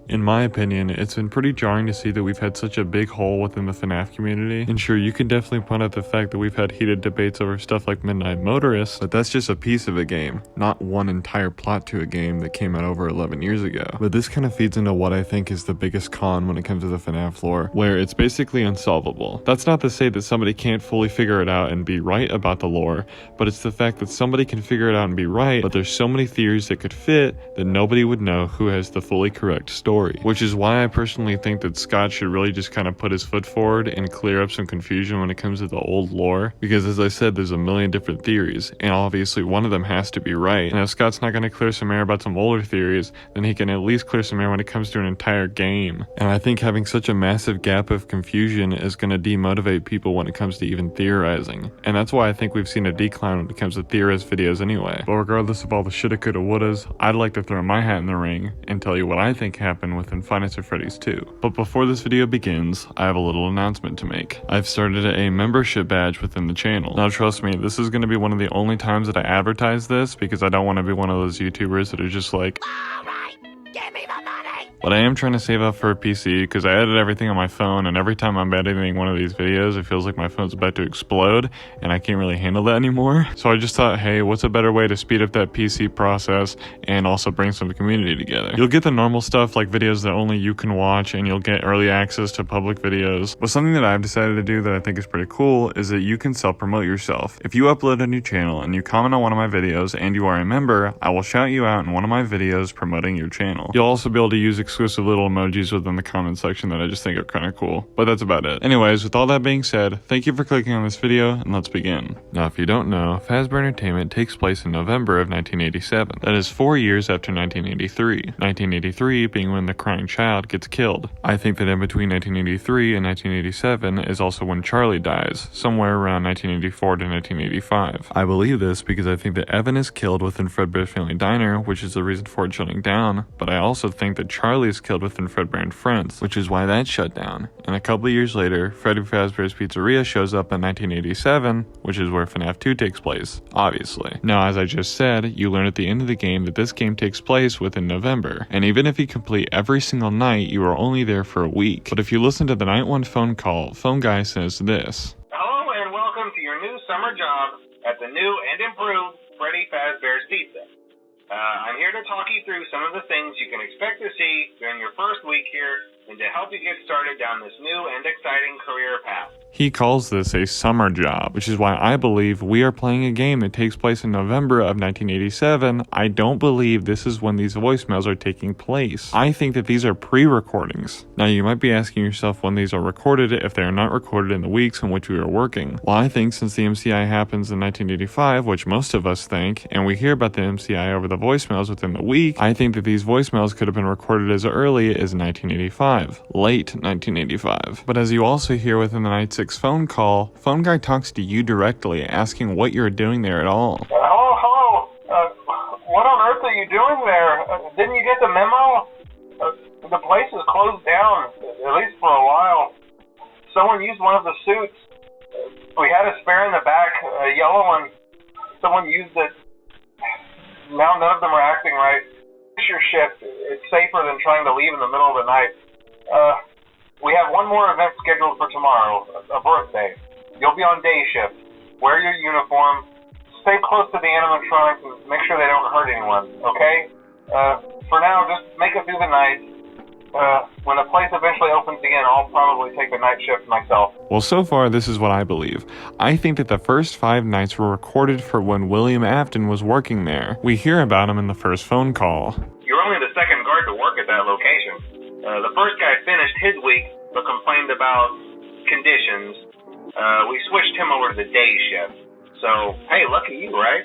In my opinion, it's been pretty jarring to see that we've had such a big hole within the FNaF community, and sure, you can definitely point out the fact that we've had heated debates over stuff like Midnight Motorist, but that's just a piece of a game, not one entire plot to a game that came out over 11 years ago. But this kind of feeds into what I think is the biggest con when it comes to the FNaF lore, where it's basically unsolvable. That's not to say that somebody can't fully figure it out and be right about the lore, but it's the fact that somebody can figure it out and be right, but there's so many theories that could fit that nobody would know who has the fully correct story. Which is why I personally think that Scott should really just kind of put his foot forward and clear up some confusion when it comes to the old lore, because as I said, there's a million different theories, and obviously one of them has to be right. And if Scott's not going to clear some air about some older theories, then he can at least clear some air when it comes to an entire game. And I think having such a massive gap of confusion is going to demotivate people when it comes to even theorizing. And that's why I think we've seen a decline when it comes to theorist videos anyway. But regardless of all the shoulda, coulda, wouldas, I'd like to throw my hat in the ring and tell you what I think happened within Five Nights at Freddy's 2. But before this video begins, I have a little announcement to make. I've started a membership badge within the channel. Now trust me, this is going to be one of the only times that I advertise this, because I don't want to be one of those YouTubers that are just like, alright, give me the money. But I am trying to save up for a PC because I edit everything on my phone, and every time I'm editing one of these videos, it feels like my phone's about to explode and I can't really handle that anymore. So I just thought, hey, what's a better way to speed up that PC process and also bring some community together? You'll get the normal stuff like videos that only you can watch, and you'll get early access to public videos. But something that I've decided to do that I think is pretty cool is that you can self-promote yourself. If you upload a new channel and you comment on one of my videos and you are a member, I will shout you out in one of my videos promoting your channel. You'll also be able to use exclusive little emojis within the comment section that I just think are kind of cool. But that's about it. Anyways, with all that being said, thank you for clicking on this video, and let's begin. Now, if you don't know, Fazbear Entertainment takes place in November of 1987. That is 4 years after 1983. 1983 being when the crying child gets killed. I think that in between 1983 and 1987 is also when Charlie dies, somewhere around 1984 to 1985. I believe this because I think that Evan is killed within Fredbear's Family Diner, which is the reason for it shutting down, but I also think that Charlie is killed within Fredbear and Friends, which is why that shut down. And a couple of years later, Freddy Fazbear's Pizzeria shows up in 1987, which is where FNaF 2 takes place, obviously. Now, as I just said, you learn at the end of the game that this game takes place within November, and even if you complete every single night, you are only there for a week. But if you listen to the night one phone call, phone guy says this. Hello and welcome to your new summer job at the new and improved Freddy Fazbear's Pizza. I'm here to talk you through some of the things you can expect to see during your first week here and to help you get started down this new and exciting career path. He calls this a summer job, which is why I believe we are playing a game that takes place in November of 1987. I don't believe this is when these voicemails are taking place. I think that these are pre-recordings. Now, you might be asking yourself when these are recorded if they are not recorded in the weeks in which we are working. Well, I think since the MCI happens in 1985, which most of us think, and we hear about the MCI over the voicemails within the week, I think that these voicemails could have been recorded as early as 1985, late 1985. But as you also hear within the Night 6 phone call, phone guy talks to you directly, asking what you're doing there at all. Hello. What on earth are you doing there? Didn't you get the memo? The place is closed down, at least for a while. Someone used one of the suits. We had a spare in the back, a yellow one. Someone used it. Now none of them are acting right. Finish your shift. It's safer than trying to leave in the middle of the night. We have one more event scheduled for tomorrow, a birthday. You'll be on day shift. Wear your uniform. Stay close to the animatronics and make sure they don't hurt anyone, okay? For now, just make it through the night. When the place eventually opens again, I'll probably take the night shift myself. Well, so far, this is what I believe. I think that the first 5 nights were recorded for when William Afton was working there. We hear about him in the first phone call. You're only the second guard to work at that location. The first guy finished his week, but complained about conditions. We switched him over to the day shift. So, hey, lucky you, right?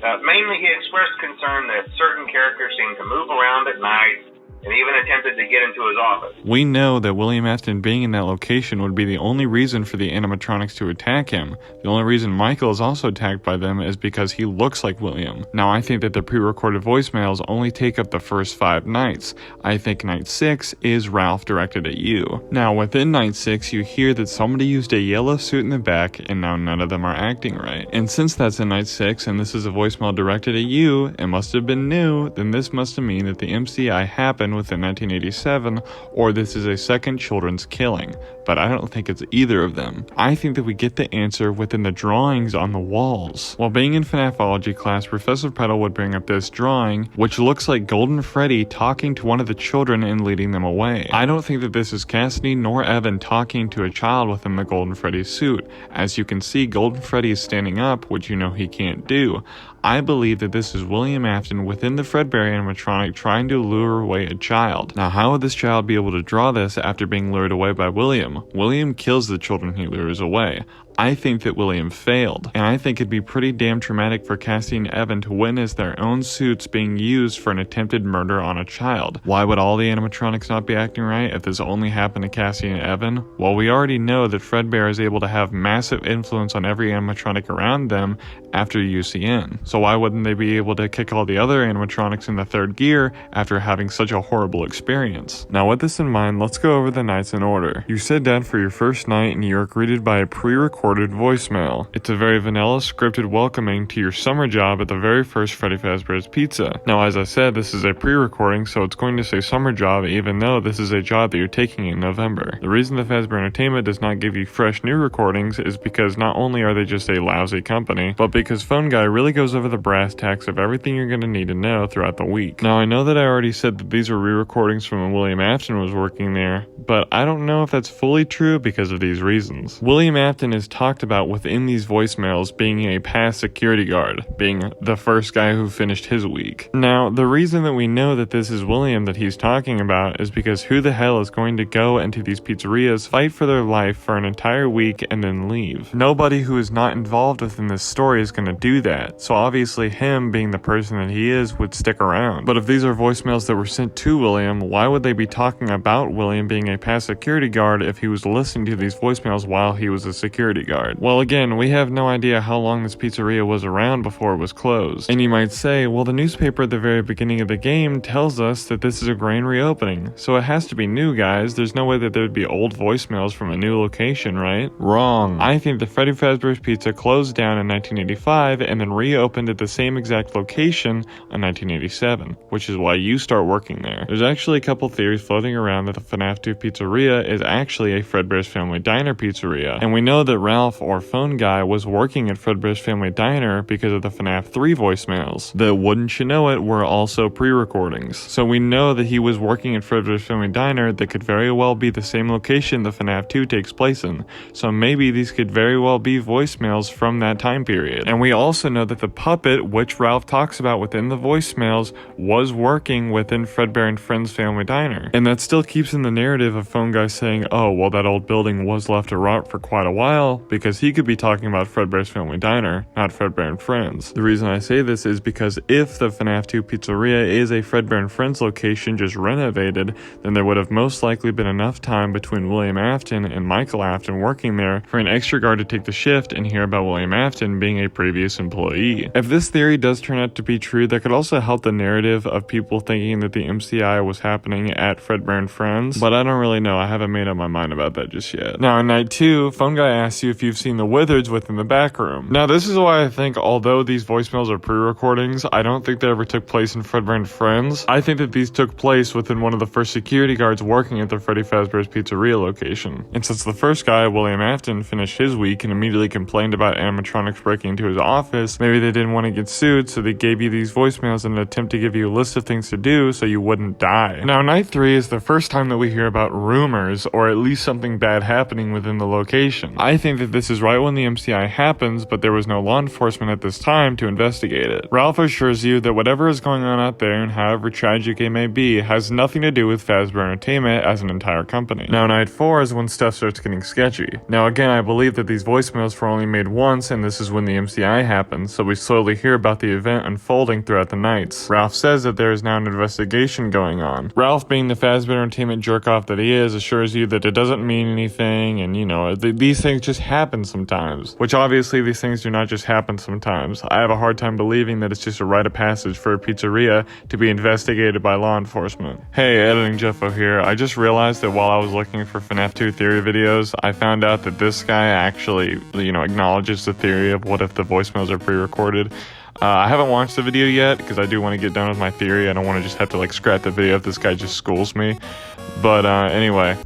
Mainly he expressed concern that certain characters seem to move around at night, and even attempted to get into his office. We know that William Afton being in that location would be the only reason for the animatronics to attack him. The only reason Michael is also attacked by them is because he looks like William. Now, I think that the pre-recorded voicemails only take up the first 5 nights. I think night 6 is Ralph directed at you. Now, within night 6, you hear that somebody used a yellow suit in the back, and now none of them are acting right. And since that's in night 6, and this is a voicemail directed at you, it must have been new, then this must mean that the MCI happened within 1987, or this is a second children's killing, but I don't think it's either of them. I think that we get the answer within the drawings on the walls. While being in FNAFology class, Professor Petal would bring up this drawing, which looks like Golden Freddy talking to one of the children and leading them away. I don't think that this is Cassidy nor Evan talking to a child within the Golden Freddy suit. As you can see, Golden Freddy is standing up, which you know he can't do. I believe that this is William Afton within the Fredbear animatronic trying to lure away a child. Now, how would this child be able to draw this after being lured away by William? William kills the children he lures away. I think that William failed, and I think it'd be pretty damn traumatic for Cassie and Evan to witness their own suits being used for an attempted murder on a child. Why would all the animatronics not be acting right if this only happened to Cassie and Evan? Well, we already know that Fredbear is able to have massive influence on every animatronic around them after UCN. So why wouldn't they be able to kick all the other animatronics in the third gear after having such a horrible experience? Now, with this in mind, let's go over the nights in order. You sit down for your first night and you are greeted by a pre-recorded voicemail. It's a very vanilla scripted welcoming to your summer job at the very first Freddy Fazbear's Pizza. Now, as I said, this is a pre-recording, so it's going to say summer job even though this is a job that you're taking in November. The reason the Fazbear Entertainment does not give you fresh new recordings is because not only are they just a lousy company, but because Phone Guy really goes over the brass tacks of everything you're going to need to know throughout the week. Now, I know that I already said that these are re-recordings from when William Afton was working there, but I don't know if that's fully true because of these reasons. William Afton is talked about within these voicemails being a past security guard, being the first guy who finished his week. Now, the reason that we know that this is William that he's talking about is because who the hell is going to go into these pizzerias, fight for their life for an entire week, and then leave? Nobody who is not involved within this story is going to do that, so obviously him being the person that he is would stick around. But if these are voicemails that were sent to William, why would they be talking about William being a past security guard if he was listening to these voicemails while he was a security guard? Well, again, we have no idea how long this pizzeria was around before it was closed. And you might say, well, the newspaper at the very beginning of the game tells us that this is a grand reopening, so it has to be new, guys. There's no way that there would be old voicemails from a new location, right? Wrong. I think that Freddy Fazbear's Pizza closed down in 1985 and then reopened at the same exact location in 1987, which is why you start working there. There's actually a couple theories floating around that the FNAF 2 pizzeria is actually a Fredbear's Family Diner pizzeria, and we know that Ralph or Phone Guy was working at Fredbear's Family Diner because of the FNAF 3 voicemails that, wouldn't you know it, were also pre-recordings. So we know that he was working at Fredbear's Family Diner that could very well be the same location the FNAF 2 takes place in. So maybe these could very well be voicemails from that time period. And we also know that the puppet, which Ralph talks about within the voicemails, was working within Fredbear and Friends Family Diner. And that still keeps in the narrative of Phone Guy saying, oh, well, that old building was left to rot for quite a while, because he could be talking about Fredbear's Family Diner, not Fredbear and Friends. The reason I say this is because if the FNAF 2 pizzeria is a Fredbear and Friends location just renovated, then there would have most likely been enough time between William Afton and Michael Afton working there for an extra guard to take the shift and hear about William Afton being a previous employee. If this theory does turn out to be true, that could also help the narrative of people thinking that the MCI was happening at Fredbear and Friends, but I don't really know. I haven't made up my mind about that just yet. Now, in night 2, Phone Guy asks you if you've seen the Wizards within the back room. Now, this is why I think, although these voicemails are pre-recordings, I don't think they ever took place in Fredbear and Friends. I think that these took place within one of the first security guards working at the Freddy Fazbear's Pizzeria location. And since the first guy, William Afton, finished his week and immediately complained about animatronics breaking into his office, maybe they didn't want to get sued, so they gave you these voicemails in an attempt to give you a list of things to do so you wouldn't die. Now, night 3 is the first time that we hear about rumors, or at least something bad happening within the location. I think that this is right when the MCI happens, but there was no law enforcement at this time to investigate it. Ralph assures you that whatever is going on out there, and however tragic it may be, has nothing to do with Fazbear Entertainment as an entire company. Now, night 4 is when stuff starts getting sketchy. Now, again, I believe that these voicemails were only made once, and this is when the MCI happens, so we slowly hear about the event unfolding throughout the nights. Ralph says that there is now an investigation going on. Ralph, being the Fazbear Entertainment jerk-off that he is, assures you that it doesn't mean anything, and, you know, these things just happen sometimes. Which, obviously, these things do not just happen sometimes. I have a hard time believing that it's just a rite of passage for a pizzeria to be investigated by law enforcement. Hey, Editing Juffo here. I just realized that while I was looking for FNAF 2 theory videos, I found out that this guy actually, acknowledges the theory of what if the voicemails are pre-recorded. I haven't watched the video yet because I do want to get done with my theory. I don't want to just have to like scrap the video if this guy just schools me. But anyway,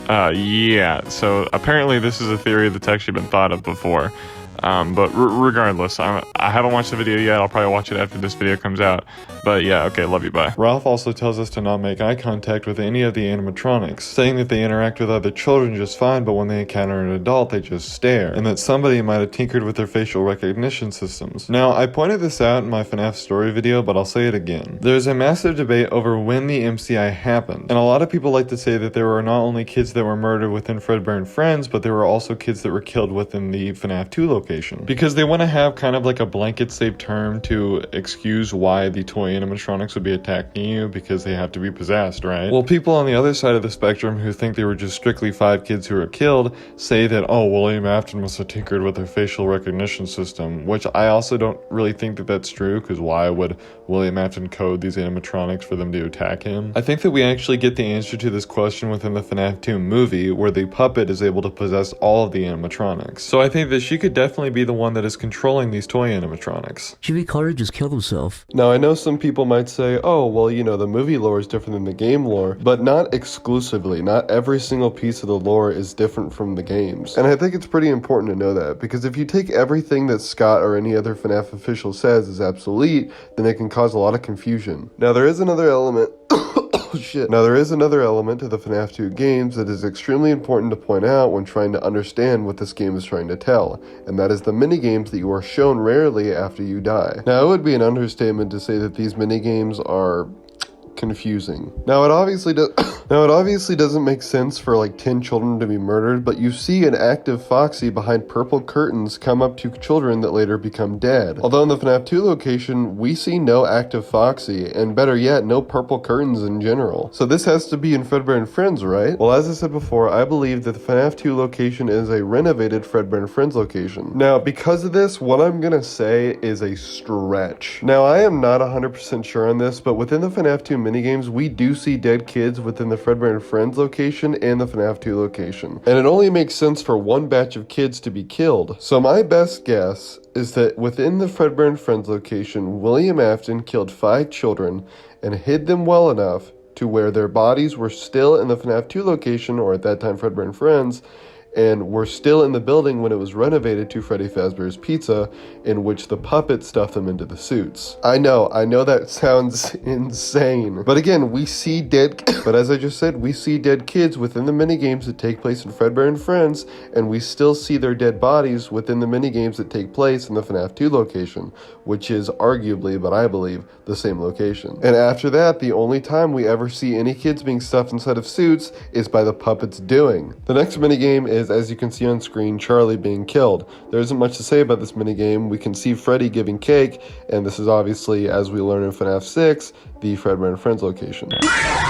yeah, so apparently this is a theory that's actually been thought of before. But regardless, I haven't watched the video yet. I'll probably watch it after this video comes out. But yeah, okay, love you, bye. Ralph also tells us to not make eye contact with any of the animatronics, saying that they interact with other children just fine, but when they encounter an adult, they just stare, and that somebody might have tinkered with their facial recognition systems. Now, I pointed this out in my FNaF story video, but I'll say it again. There's a massive debate over when the MCI happened, and a lot of people like to say that there were not only kids that were murdered within Fredbear and Friends, but there were also kids that were killed within the FNaF 2 location. Because they want to have kind of like a blanket safe term to excuse why the toy animatronics would be attacking you, because they have to be possessed, right? Well, people on the other side of the spectrum who think they were just strictly 5 kids who were killed say that, oh, William Afton must have tinkered with their facial recognition system, which I also don't really think that that's true, because why would William Afton code these animatronics for them to attack him? I think that we actually get the answer to this question within the FNaF 2 movie, where the puppet is able to possess all of the animatronics. So I think that she could definitely be the one that is controlling these toy animatronics. Jimmy Carter just killed himself. Now, I know some people might say, oh, well, you know, the movie lore is different than the game lore, but not exclusively. Not every single piece of the lore is different from the games. And I think it's pretty important to know that, because if you take everything that Scott or any other FNaF official says as obsolete, then it can cause a lot of confusion. Now, there is another element Now, there is another element to the FNaF 2 games that is extremely important to point out when trying to understand what this game is trying to tell, and that is the minigames that you are shown rarely after you die. Now, it would be an understatement to say that these minigames are confusing. Now, it obviously doesn't make sense for like 10 children to be murdered, but you see an active Foxy behind purple curtains come up to children that later become dead. Although in the FNaF 2 location, we see no active Foxy, and better yet, no purple curtains in general. So this has to be in Fredbear and Friends, right? Well, as I said before, I believe that the FNaF 2 location is a renovated Fredbear and Friends location. Now, because of this, what I'm gonna say is a stretch. Now, I am not 100% sure on this, but within the FNaF 2 minigames, we do see dead kids within the Fredbear and Friends location and the FNaF 2 location. And it only makes sense for one batch of kids to be killed. So my best guess is that within the Fredbear and Friends location, William Afton killed 5 children and hid them well enough to where their bodies were still in the FNaF 2 location, or at that time Fredbear and Friends, and were still in the building when it was renovated to Freddy Fazbear's Pizza, in which the puppet stuffed them into the suits. I know that sounds insane. But again, but as I just said, we see dead kids within the minigames that take place in Fredbear and Friends, and we still see their dead bodies within the minigames that take place in the FNaF 2 location, which is arguably, but I believe, the same location. And after that, the only time we ever see any kids being stuffed inside of suits is by the puppet's doing. The next minigame is, as you can see on screen, Charlie being killed. There isn't much to say about this minigame. We can see Freddy giving cake, and this is obviously, as we learn in FNaF 6, the Fredbear and Friends location.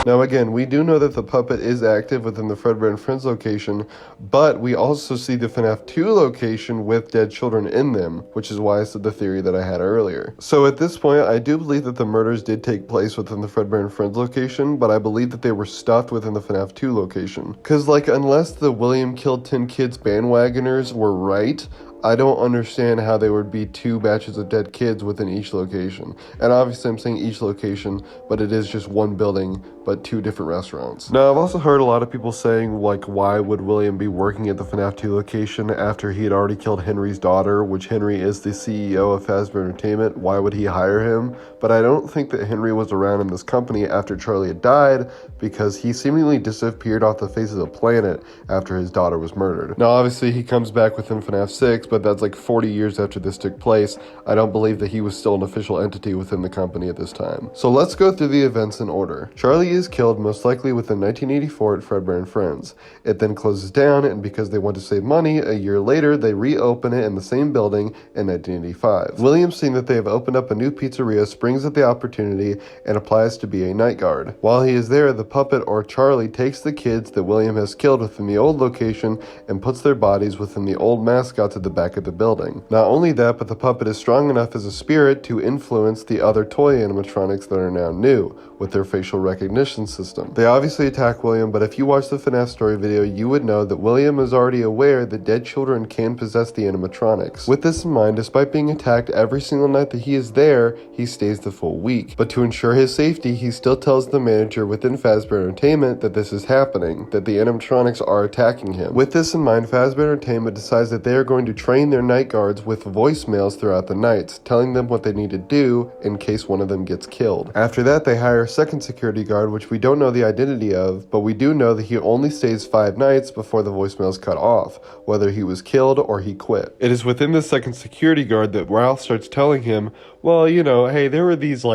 Now again, we do know that the puppet is active within the Fredbear and Friends location, but we also see the FNaF 2 location with dead children in them, which is why I said the theory that I had earlier. So at this point, I do believe that the murders did take place within the Fredbear and Friends location, but I believe that they were stuffed within the FNaF 2 location. Because like, unless the William killed 10 kids bandwagoners were right, I don't understand how there would be 2 batches of dead kids within each location. And obviously I'm saying each location, but it is just one building, but 2 different restaurants. Now, I've also heard a lot of people saying, like, why would William be working at the FNaF 2 location after he had already killed Henry's daughter, which Henry is the CEO of Fazbear Entertainment? Why would he hire him? But I don't think that Henry was around in this company after Charlie had died, because he seemingly disappeared off the face of the planet after his daughter was murdered. Now, obviously, he comes back within FNaF 6, but that's like 40 years after this took place. I don't believe that he was still an official entity within the company at this time. So let's go through the events in order. Charlie is killed most likely within 1984 at Fredbear and Friends. It then closes down, and because they want to save money, a year later they reopen it in the same building in 1985. William, seeing that they have opened up a new pizzeria, springs at the opportunity and applies to be a night guard. While he is there, the puppet, or Charlie, takes the kids that William has killed within the old location and puts their bodies within the old mascots at the back of the building. Not only that, but the puppet is strong enough as a spirit to influence the other toy animatronics that are now new, with their facial recognition system. They obviously attack William, but if you watch the FNaF story video, you would know that William is already aware that dead children can possess the animatronics. With this in mind, despite being attacked every single night that he is there, he stays the full week. But to ensure his safety, he still tells the manager within Fazbear Entertainment that this is happening, that the animatronics are attacking him. With this in mind, Fazbear Entertainment decides that they are going to train their night guards with voicemails throughout the nights, telling them what they need to do in case one of them gets killed. After that, they hire a second security guard, which we don't know the identity of, but we do know that he only stays 5 nights before the voicemails cut off, whether he was killed or he quit. It is within the second security guard that Ralph starts telling him, well, you know, hey, there were these,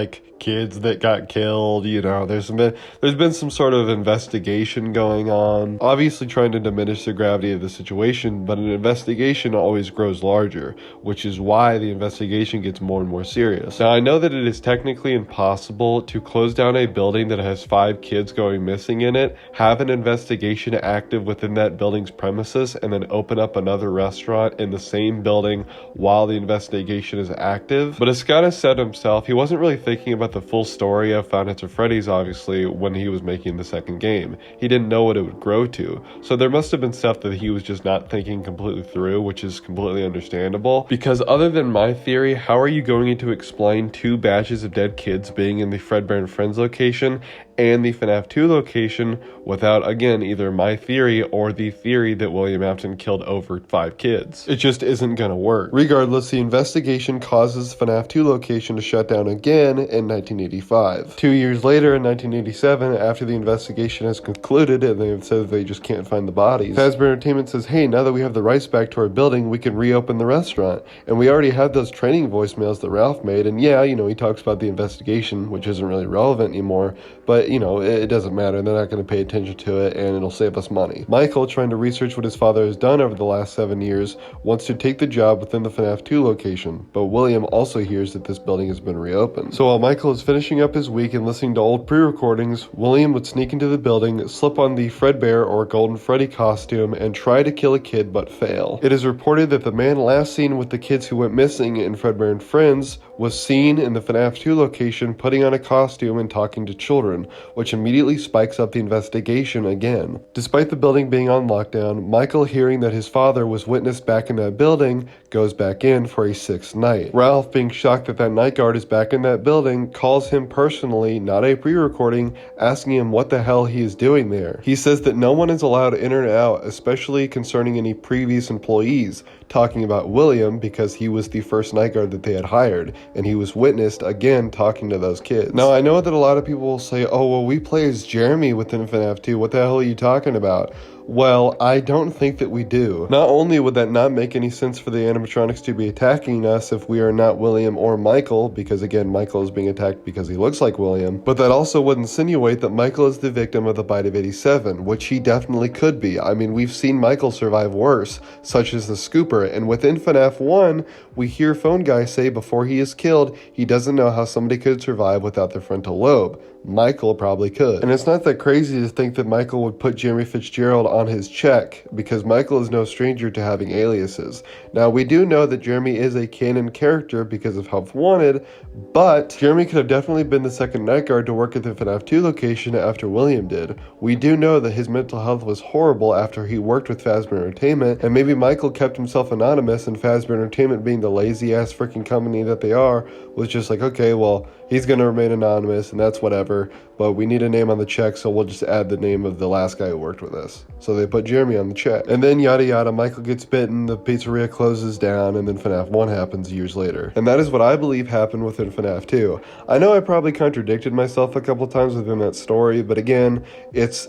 kids that got killed, you know, there's been some sort of investigation going on, obviously trying to diminish the gravity of the situation, but an investigation always grows larger, which is why the investigation gets more and more serious. Now, I know that it is technically impossible to close down a building that has 5 kids going missing in it, have an investigation active within that building's premises, and then open up another restaurant in the same building while the investigation is active. But as Scott has said himself, he wasn't really thinking about the full story of Five Nights at Freddy's, obviously, when he was making the second game. He didn't know what it would grow to. So there must have been stuff that he was just not thinking completely through, which is completely understandable. Because other than my theory, how are you going to explain 2 batches of dead kids being in the Fredbear and Friends location and the FNaF 2 location without, again, either my theory or the theory that William Afton killed over 5 kids? It just isn't gonna work. Regardless, the investigation causes FNaF 2 location to shut down again in 1985. 2 years later, in 1987, after the investigation has concluded and they have said that they just can't find the bodies, Fazbear Entertainment says, hey, now that we have the rights back to our building, we can reopen the restaurant. And we already have those training voicemails that Ralph made, and yeah, you know, he talks about the investigation, which isn't really relevant anymore, but, you know, it doesn't matter. They're not going to pay attention to it, and it'll save us money. Michael, trying to research what his father has done over the last 7 years, wants to take the job within the FNaF 2 location, but William also hears that this building has been reopened. So while Michael is finishing up his week and listening to old pre-recordings, William would sneak into the building, slip on the Fredbear or Golden Freddy costume, and try to kill a kid but fail. It is reported that the man last seen with the kids who went missing in Fredbear and Friends was seen in the FNaF 2 location putting on a costume and talking to children, which immediately spikes up the investigation again. Despite the building being on lockdown, Michael, hearing that his father was witnessed back in that building, goes back in for a 6th night. Ralph, being shocked that that night guard is back in that building, calls him personally, not a pre-recording, asking him what the hell he is doing there. He says that no one is allowed in or out, especially concerning any previous employees, talking about William because he was the first night guard that they had hired, and he was witnessed again talking to those kids. Now, I know that a lot of people will say, oh, well, we play as Jeremy within FNaF 2, what the hell are you talking about? Well, I don't think that we do. Not only would that not make any sense for the animatronics to be attacking us if we are not William or Michael, because again, Michael is being attacked because he looks like William, but that also would insinuate that Michael is the victim of the bite of 87, which he definitely could be. I mean, we've seen Michael survive worse, such as the Scooper, and within FNaF 1, we hear Phone Guy say before he is killed, he doesn't know how somebody could survive without their frontal lobe. Michael probably could. And it's not that crazy to think that Michael would put Jeremy Fitzgerald on his check, because Michael is no stranger to having aliases. Now, we do know that Jeremy is a canon character because of Help Wanted, but Jeremy could have definitely been the second night guard to work at the FNaF 2 location after William did. We do know that his mental health was horrible after he worked with Fazbear Entertainment, and maybe Michael kept himself anonymous, and Fazbear Entertainment, being the lazy-ass freaking company that they are, was just like, okay, well, he's gonna remain anonymous, and that's whatever, but we need a name on the check, so we'll just add the name of the last guy who worked with us. So they put Jeremy on the check. And then yada yada, Michael gets bitten, the pizzeria closes down, and then FNaF 1 happens years later. And that is what I believe happened within FNaF 2. I know I probably contradicted myself a couple times within that story, but again, it's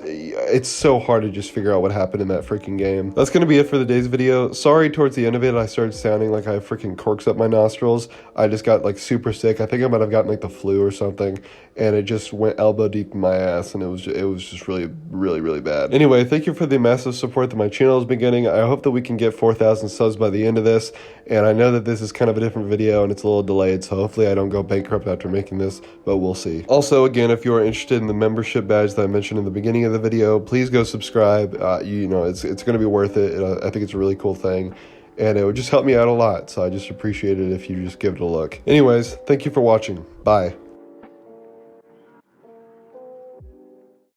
so hard to just figure out what happened in that freaking game. That's gonna be it for the day's video. Sorry, towards the end of it, I started sounding like I have freaking corks up my nostrils. I just got super sick. I think I might have gotten the flu or something, and it just went elbow deep in my ass, and it was just really bad. Anyway, thank you for the massive support that my channel has been getting. I hope that we can get 4,000 subs by the end of this, and I know that this is kind of a different video and it's a little delayed, so hopefully I don't go bankrupt after making this, but we'll see. Also, again, if you are interested in the membership badge that I mentioned in the beginning of the video, please go subscribe. It's going to be worth it. I think it's a really cool thing, and it would just help me out a lot, so I just appreciate it if you just give it a look. Anyways, thank you for watching. Bye.